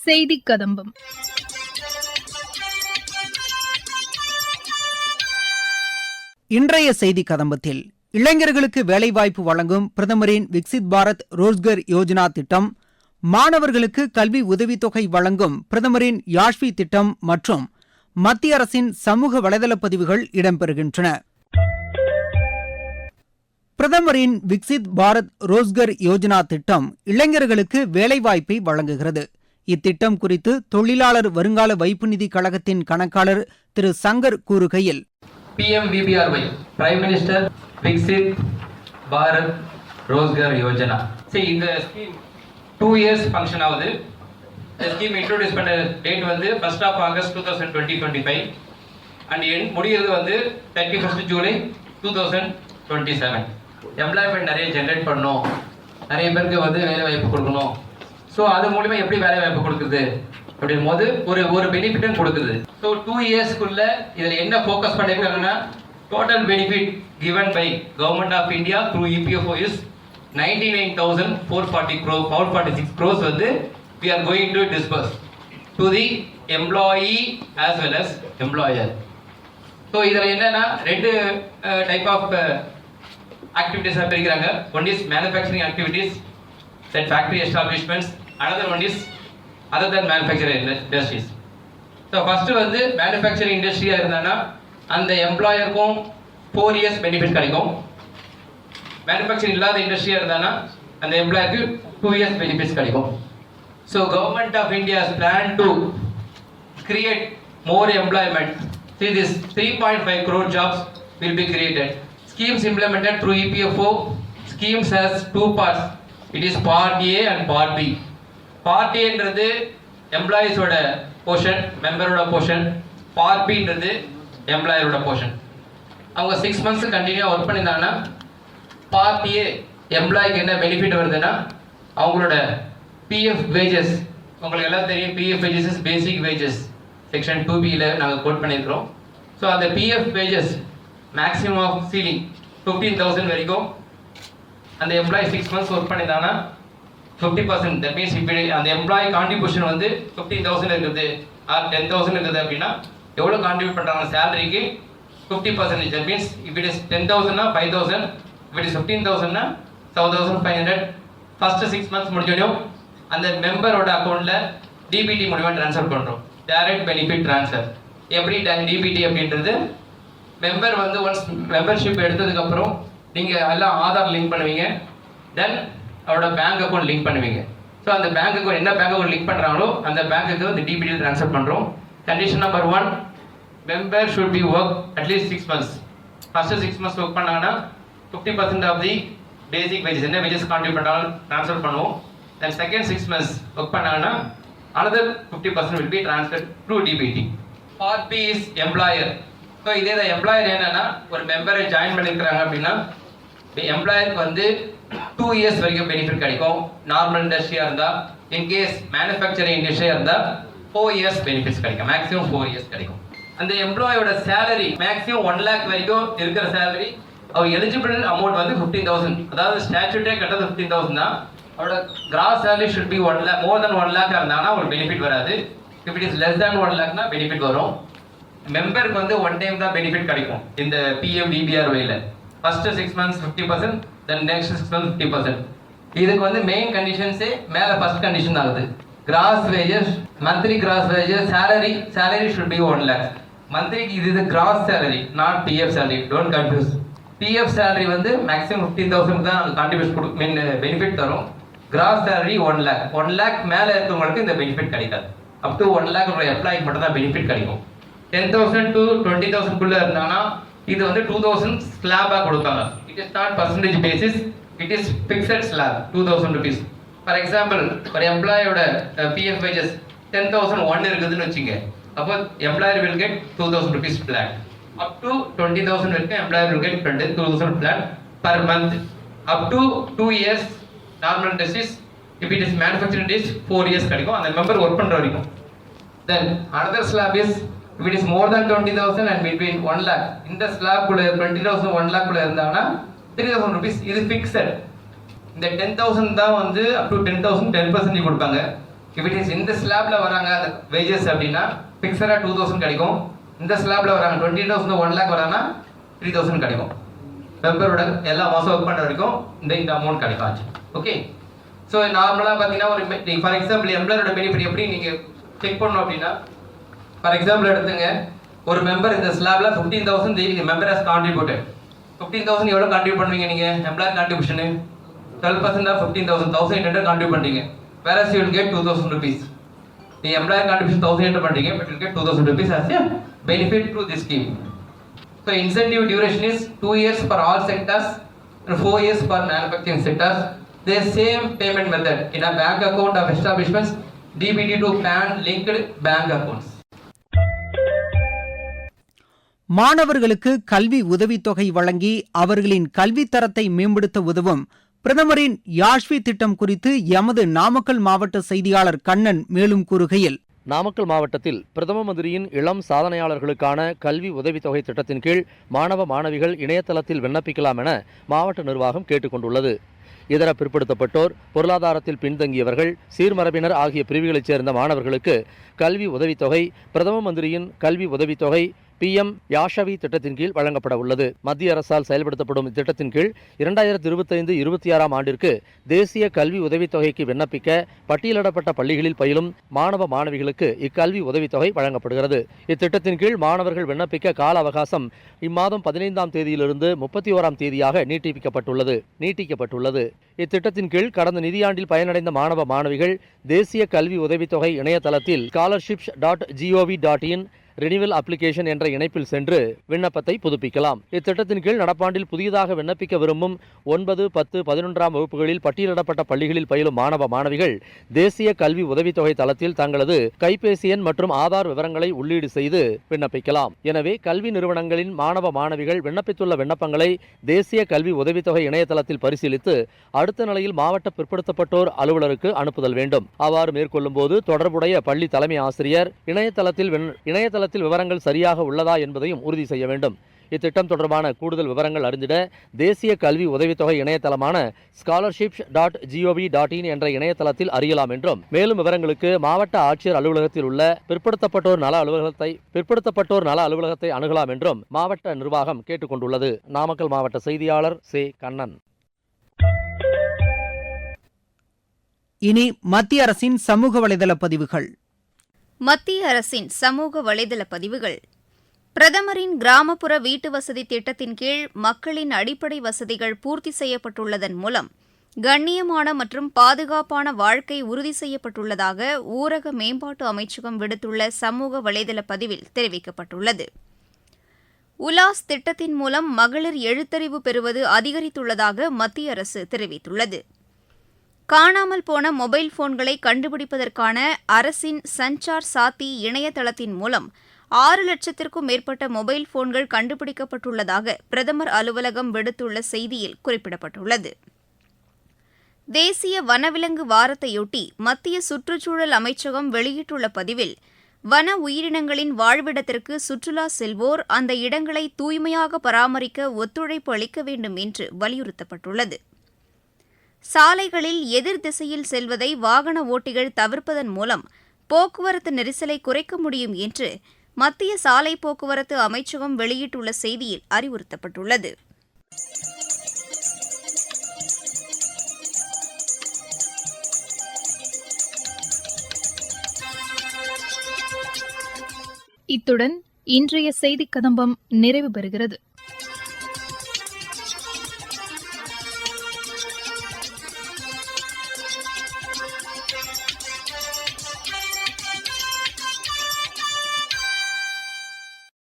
செய்தி கதம்பம். இன்றைய செய்தி கதம்பத்தில் இளைஞர்களுக்கு வேலைவாய்ப்பு வழங்கும் பிரதமரின் விக்சித் பாரத் ரோஸ்கர் யோஜனா திட்டம், மாணவர்களுக்கு கல்வி உதவித்தொகை வழங்கும் பிரதமரின் யாஷ்வி திட்டம் மற்றும் மத்திய அரசின் சமூக வலைதள பதிவுகள் இடம்பெறுகின்றன. பிரதமரின் விக்சித் பாரத் ரோஸ்கர் யோஜனா திட்டம் இளைஞர்களுக்கு வேலைவாய்ப்பை வழங்குகிறது. இத்திட்டம் குறித்து தொழிலாளர் வருங்கால வைப்பு நிதி கழகத்தின் கணக்காளர் திரு சங்கர் கூறுகையில், PMVBRY Prime Minister Viksit Bharat Rozgar Yojana. இந்த ஸ்கீம் 2 years ஃபங்க்ஷன் ஆகுது. இந்த ஸ்கீம் இன்ட்ரோடியூஸ் பண்ண டேட் வந்து 1st of August 2025 அண்ட் முடிகிறது வந்து 31st July 2027. எம்ப்ளாய்மெண்ட் நிறைய ஜென்ரேட் பண்ணணும், நிறைய பேருக்கு வந்து வேலை வாய்ப்பு கொடுக்கணும். ஸோ அது மூலிமா எப்படி வேலை வாய்ப்பு கொடுக்குது அப்படின் போது ஒரு பெனிஃபிட்டும் கொடுக்குது. ஸோ 2 yearsக்குள்ள இதில் என்ன ஃபோக்கஸ் பண்ணியிருக்காங்கன்னா, total benefit given by Government of India through EPFO is 99,446 crores வந்து we are going to disburse to the employee as well as employer. So இதில் என்னன்னா ரெண்டு டைப் ஆஃப் ஆக்டிவிட்டீஸாக பிரிக்கிறாங்க. One is manufacturing activities, that factory establishments, another one is other than manufacturing industries. So first வந்து manufacturing industry இருந்தானா அந்த எம்ப்ளாயருக்கும் 4 years benefit கிடைக்கும். Manufacturing இல்லாத இண்டஸ்ட்ரியா இருந்தானா அந்த எம்ப்ளாயருக்கு 2 years பெனிஃபிட்ஸ் கிடைக்கும். So Government of India has planned to create more employment. See, this 3.5 crore jobs will be created. Schemes implemented through EPFO. Schemes has 2 parts. It is part A and part B. Part A என்றது employees ஓட portion, மெம்பரோட portion. part B என்றது எம்ப்ளாயரோட portion. அவங்க 6 months continue work பண்ணியிருந்தாங்கன்னா part A எம்ப்ளாய்க்கு என்ன benefit வருதுன்னா, அவங்களோட PF wages, உங்களுக்கு எல்லாம் தெரியும் PF wages is basic wages, section 2Bல நாங்கள் கோட் பண்ணியிருக்கிறோம். ஸோ அந்த PF wages maximum of ceiling 15,000 வரைக்கும் அந்த எம்ப்ளாயி 6 months ஒர்க் பண்ணியிருந்தாங்கன்னா 50%, தட் மீன்ஸ் இப்போ அந்த எம்ப்ளாயி கான்ட்ரிபியூஷன் வந்து 15,000 இருக்குது ஆர் 10,000 இருக்குது அப்படின்னா எவ்வளோ கான்ட்ரிபியூட் பண்ணுறாங்க சேலரிக்கு 50%. தட் மீன்ஸ் இப்போ இட் இஸ் 10,000னா 5,000, இப்போ இட் இஸ் 15,000னா 7,500. ஃபர்ஸ்ட் 6 months முடிஞ்சோம் அந்த மெம்பரோட அக்கௌண்ட்டில் டிபிடி மூலியமாக ட்ரான்ஸ்ஃபர் பண்ணுறோம், டைரக்ட் பெனிஃபிட் ட்ரான்ஸ்ஃபர். எப்படி டிபிடி அப்படின்றது, மெம்பர் வந்து ஒன்ஸ் மெம்பர்ஷிப் எடுத்ததுக்கப்புறம் நீங்கள் எல்லாம் ஆதார் லிங்க் பண்ணுவீங்க, தென் அவரோட பேங்க் அக்கௌண்ட் லிங்க் பண்ணுவீங்க. ஸோ அந்த பேங்க் அக்கௌண்ட் என்ன பேங்க் அக்கௌண்ட் லிங்க் பண்ணுறாங்களோ அந்த பேங்க்குக்கு வந்து டிபிடியில் ட்ரான்ஸ்ஃபர் பண்ணுறோம். Condition number 1, member should be work at least 6 months. First 6 months work பண்ணாங்கன்னா 50% ஆஃப் தி பேசிக் வேஜஸ், என்ன வேஜஸ் கான்ட்ரிபியூட் பண்ணாலும் ட்ரான்ஸ்ஃபர் பண்ணுவோம். தென் செகண்ட் 6 months ஒர்க் பண்ணாங்கன்னா another 50% will be transferred through DBT. Part B is employer. So இதே தான் employer என்னன்னா, ஒரு மெம்பரை join பண்ணியிருக்கிறாங்க அப்படின்னா எம்ப்ளாயருக்கு வந்து 2 years வரைக்கும் பெனிஃபிட் கிடைக்கும். நார்மல் இண்டஸ்ட்ரியாக இருந்தால், இன்கேஸ் மேனுஃபேக்சரிங் இண்டஸ்ட்ரியாக இருந்தால் 4 years பெனிஃபிட்ஸ் கிடைக்கும், மேக்ஸிமம் 4 years கிடைக்கும். அந்த எம்ப்ளாயோட சேலரி மேக்ஸிமம் 1 lakh வரைக்கும் இருக்கிற சேலரி, அவர் எலிஜிபிள் அமௌண்ட் வந்து 15,000, அதாவது ஸ்டாச்சுட்டே கட்டது 15,000 தான். அவரோட gross salary should be 1 lakh, more then 1 lakh இருந்தாங்கன்னா அவங்களுக்கு பெனிஃபிட் வராது. If it is less than 1 lakhனா பெனிஃபிட் வரும். மெம்பருக்கு வந்து 1 time தான் பெனிஃபிட் கிடைக்கும் இந்த PMVBRYல. First 6 months 50%, then next 6 months 50%. இதுக்கு வந்து மெயின் கண்டிஷன்ஸே மேலே ஃபர்ஸ்ட் கண்டிஷன் ஆகுது. Gross wages, monthly gross wages, salary should be 1 lakh. மந்த்லிக்கு இது gross salary, not PF salary, don't confuse. PF salary வந்து மேக்ஸிமம் 15,000 தான் கான்ட்ரிபியூஷன் மீன் பெனிஃபிட் தரும். Cross salary 1 lakh. 1 lakh மேலே இருக்கவங்களுக்கு இந்த பெனிஃபிட் கிடைக்காது. அப் டு 1 lakh எம்ப்ளாய்க்கு மட்டும் தான் பெனிஃபிட் கிடைக்கும். 10,000 to 20,000 குள்ள இருந்தாங்கன்னா இது வந்து 2,000 ஸ்லாபாக கொடுப்பாங்க. It is not percentage basis, it is fixed slab 2,000 rupees. For example, ஒரு எம்ப்ளாயோட PF wages 10,001 இருக்குதுன்னு வச்சுங்க, அப்போ employer will get 2,000 rupees flat. Up to 20,000 வரைக்கும் employer will get 2,000 flat per month. Up to 2 years normal industries, if it is manufacturing industries 4 years கிடைக்கும் அந்த member work பண்ணுற வரைக்கும். தென் another slab is if it is more than 20,000 and between 1 lakh, இந்த slab குள்ள 20,000 1 lakh குள்ள இருந்தாங்கன்னா 3,000 rupees இது fixed. இந்த 10,000 தான் வந்து up to 10,000 10% கொடுப்பாங்க. இஃப் இட் இஸ் இந்த ஸ்லாப்ல வராங்க அந்த வேஜஸ் அப்படின்னா ஃபிக்ஸடாக 2000 கிடைக்கும். இந்த ஸ்லாப்ல வராங்க 20,000 1 lakh வராங்கன்னா 3,000 கிடைக்கும். மெம்பரோட எல்லா மாதம் ஒர்க் பண்ணுற வரைக்கும் இந்த அமௌண்ட் கிடைக்கும் ஆச்சு. ஓகே. ஸோ நார்மலாக பார்த்தீங்கன்னா ஒரு ஃபார் எக்ஸாம்பிள் எம்ப்ளாயரோட பெனிஃபிட் எப்படி நீங்கள் செக் பண்ணணும் அப்படின்னா, ஃபார் எக்ஸாம்பிள் எடுத்துங்க, ஒரு மெம்பர் இந்த ஸ்லாப்ல 15,000 மெம்பர் ஹஸ் கான்ட்ரிபியூட்டட். 15,000 எவ்வளோ கான்ட்ரிபியூட் பண்ணுவீங்க நீங்கள்? எம்ப்ளாயர் கான்ட்ரிபியூஷனு 12% ஆஃப் 15,000 1,800 கான்ட்ரிபியூட் பண்ணுறீங்க. whereas you will get 2,000 rupees. The employer contribution 1,800 பண்றீங்க, but you will get 2,000 rupees as a benefit to this scheme. So incentive duration is 2 years for all sectors and 4 years for manufacturing sectors. The same payment method in a bank account of establishments, DBT to PAN linked bank accounts. மாணவர்களுக்கு கல்வி உதவித்தொகை வழங்கி அவர்களின் கல்வி தரத்தை மேம்படுத்த உதவும் பிரதமரின் யாஷ்வி திட்டம் குறித்து எமது நாமக்கல் மாவட்ட செய்தியாளர் கண்ணன் மேலும் கூறுகையில், நாமக்கல் மாவட்டத்தில் பிரதம மந்திரியின் இளம் சாதனையாளர்களுக்கான கல்வி உதவித்தொகை திட்டத்தின் கீழ் மாணவ மாணவிகள் இணையதளத்தில் விண்ணப்பிக்கலாம் என மாவட்ட நிர்வாகம் கேட்டுக் கொண்டுள்ளது. இதர பிற்படுத்தப்பட்டோர், பொருளாதாரத்தில் பின்தங்கியவர்கள், சீர்மரபினர் ஆகிய பிரிவுகளைச் சேர்ந்த மாணவர்களுக்கு கல்வி உதவித்தொகை பிரதம மந்திரியின் கல்வி உதவித்தொகை PM யாஷவி திட்டத்தின் கீழ் வழங்கப்பட உள்ளது. மத்திய அரசால் செயல்படுத்தப்படும் இத்திட்டத்தின் கீழ் 2025-26 ஆண்டிற்கு தேசிய கல்வி உதவித்தொகைக்கு விண்ணப்பிக்க பட்டியலிடப்பட்ட பள்ளிகளில் பயிலும் மாணவ மாணவிகளுக்கு இக்கல்வி உதவித்தொகை வழங்கப்படுகிறது. இத்திட்டத்தின் கீழ் மாணவர்கள் விண்ணப்பிக்க கால அவகாசம் இம்மாதம் 15ஆம் தேதியிலிருந்து 31ஆம் தேதியாக நீட்டிக்கப்பட்டுள்ளது. இத்திட்டத்தின் கீழ் கடந்த நிதியாண்டில் பயனடைந்த மாணவ மாணவிகள் தேசிய கல்வி உதவித்தொகை இணையதளத்தில் scholarships.gov.in ரினிவல் அப்ளிகேஷன் என்ற இணைப்பில் சென்று விண்ணப்பத்தை புதுப்பிக்கலாம். இத்திட்டத்தின் கீழ் நடப்பாண்டில் புதியதாக விண்ணப்பிக்க விரும்பும் 9, 10, 11ஆம் வகுப்புகளில் பட்டியலிடப்பட்ட பள்ளிகளில் பயிலும் மாணவ மாணவிகள் தேசிய கல்வி உதவித்தொகை தளத்தில் தங்களது கைபேசி எண் மற்றும் ஆதார் விவரங்களை உள்ளீடு செய்து விண்ணப்பிக்கலாம். எனவே கல்வி நிறுவனங்களின் மாணவ மாணவிகள் விண்ணப்பித்துள்ள விண்ணப்பங்களை தேசிய கல்வி உதவித்தொகை இணையதளத்தில் பரிசீலித்து அடுத்த நிலையில் மாவட்ட பிற்படுத்தப்பட்டோர் அலுவலருக்கு அனுப்புதல் வேண்டும். அவ்வாறு மேற்கொள்ளும் போது தொடர்புடைய பள்ளி தலைமை ஆசிரியர் இணையதளத்தில் விவரங்கள் சரியாக உள்ளதா என்பதையும் உறுதி செய்ய வேண்டும். இத்திட்டம் தொடர்பான கூடுதல் விவரங்கள் அறிந்திட தேசிய கல்வி உதவித்தொகை இணையதளமான scholarships.gov.in என்ற இணையதளத்தில் அறியலாம் என்றும், மேலும் விவரங்களுக்கு மாவட்ட ஆட்சியர் அலுவலகத்தில் உள்ள பிற்படுத்தப்பட்டோர் நல அலுவலகத்தை அணுகலாம் என்றும் மாவட்ட நிர்வாகம் கேட்டுக் கொண்டுள்ளது. நாமக்கல் மாவட்ட செய்தியாளர் சே. கண்ணன். இனி மத்திய அரசின் சமூக வலைதள பதிவுகள். மத்திய அரசின் சமூக வலைதள பதிவுகள். பிரதமரின் கிராமப்புற வீட்டு வசதி திட்டத்தின் கீழ் மக்களின் அடிப்படை வசதிகள் பூர்த்தி செய்யப்பட்டுள்ளதன் மூலம் கண்ணியமான மற்றும் பாதுகாப்பான வாழ்க்கை உறுதி செய்யப்பட்டுள்ளதாக ஊரக மேம்பாட்டு அமைச்சகம் விடுத்துள்ள சமூக வலைதள பதிவில் தெரிவிக்கப்பட்டுள்ளது. உலாஸ் திட்டத்தின் மூலம் மகளிர் எழுத்தறிவு பெறுவது அதிகரித்துள்ளதாக மத்திய அரசு தெரிவித்துள்ளது. காணாமல் போன மொபைல் போன்களை கண்டுபிடிப்பதற்கான அரசின் சஞ்சார் சாத்தி இணையதளத்தின் மூலம் 6 லட்சத்திற்கும் மேற்பட்ட மொபைல் போன்கள் கண்டுபிடிக்கப்பட்டுள்ளதாக பிரதமர் அலுவலகம் விடுத்துள்ள செய்தியில் குறிப்பிடப்பட்டுள்ளது. தேசிய வனவிலங்கு வாரத்தையொட்டி மத்திய சுற்றுச்சூழல் அமைச்சகம் வெளியிட்டுள்ள பதிவில், வன உயிரினங்களின் வாழ்விடத்திற்கு சுற்றுலா செல்வோர் அந்த இடங்களை தூய்மையாக பராமரிக்க ஒத்துழைப்பு அளிக்க வேண்டும் என்று வலியுறுத்தப்பட்டுள்ளது. சாலைகளில் எதிர் திசையில் செல்வதை வாகன ஓட்டிகள் தவிர்ப்பதன் மூலம் போக்குவரத்து நெரிசலை குறைக்க முடியும் என்று மத்திய சாலை போக்குவரத்து அமைச்சகம் வெளியிட்டுள்ள செய்தியில் அறிவுறுத்தப்பட்டுள்ளது. இத்துடன் இன்றைய செய்திக் கதம்பம் நிறைவு பெறுகிறது.